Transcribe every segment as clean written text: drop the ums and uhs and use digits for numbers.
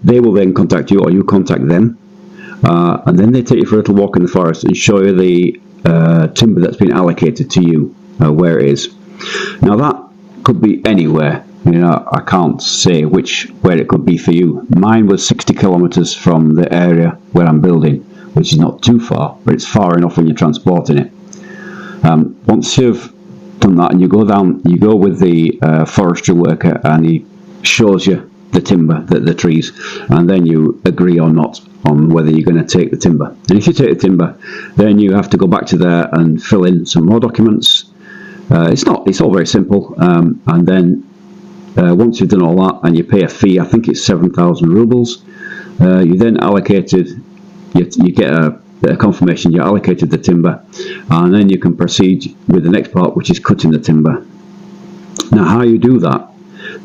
they will then contact you, or you contact them, and then they take you for a little walk in the forest and show you the timber that's been allocated to you, where it is. Now that could be anywhere. I can't say where it could be for you. Mine was 60 kilometers from the area where I'm building, which is not too far, but it's far enough when you're transporting it. Once you've done that and you go with the forestry worker, and he shows you the timber, the trees, and then you agree or not on whether you're going to take the timber. And if you take the timber, then you have to go back to there and fill in some more documents. It's all very simple, and then once you've done all that and you pay a fee, I think it's 7,000 rubles, you then allocated, you get a confirmation you're allocated the timber, and then you can proceed with the next part, which is cutting the timber. Now how you do that,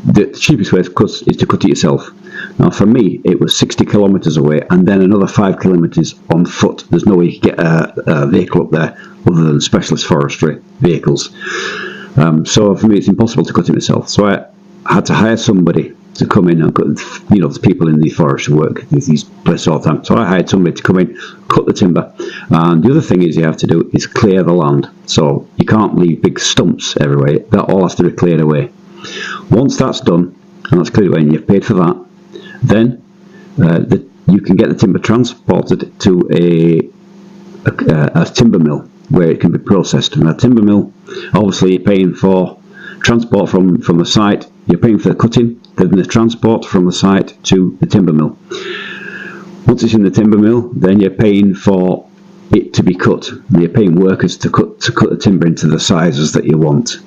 the cheapest way is to cut it yourself. Now for me it was 60 kilometers away, and then another 5 kilometers on foot. There's no way you could get a vehicle up there other than specialist forestry vehicles. So for me it's impossible to cut it myself, so I had to hire somebody to come in and cut. There's people in the forestry work, these places all the time, so I hired somebody to come in, cut the timber. And the other thing is you have to do is clear the land, so you can't leave big stumps everywhere. That all has to be cleared away. Once that's done and that's cleared away and you've paid for that, then you can get the timber transported to a timber mill where it can be processed. And a timber mill, obviously you're paying for transport from the site, you're paying for the cutting, then the transport from the site to the timber mill. Once it's in the timber mill, then you're paying for it to be cut. You're paying workers to cut the timber into the sizes that you want.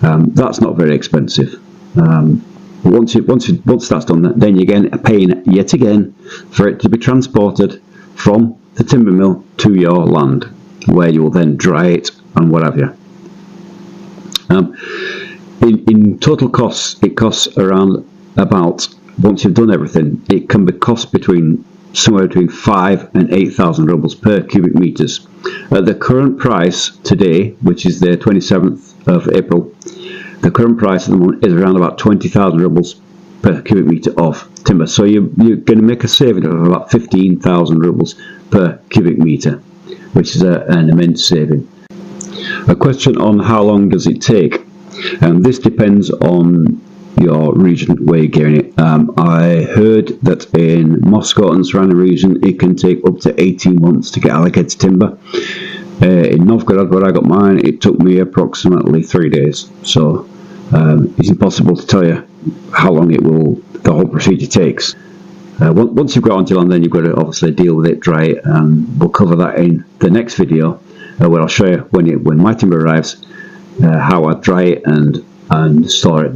That's not very expensive. Once that's done, then you're paying yet again for it to be transported from the timber mill to your land, where you will then dry it and what have you. In total costs, it costs around about, once you've done everything, it can be cost somewhere between 5,000 and 8,000 rubles per cubic meters. At the current price today, which is the 27th of April, the current price at the moment is around about 20,000 rubles per cubic meter of timber. So you're going to make a saving of about 15,000 rubles per cubic meter, which is an immense saving. A question on how long does it take? This depends on your region where you're getting it. I heard that in Moscow and surrounding region it can take up to 18 months to get allocated timber. In Novgorod, where I got mine, it took me approximately 3 days. So it's impossible to tell you how long the whole procedure takes. Once you've got onto land, then you've got to obviously deal with it, dry it, and we'll cover that in the next video, where I'll show you when my timber arrives, how I dry it and store it.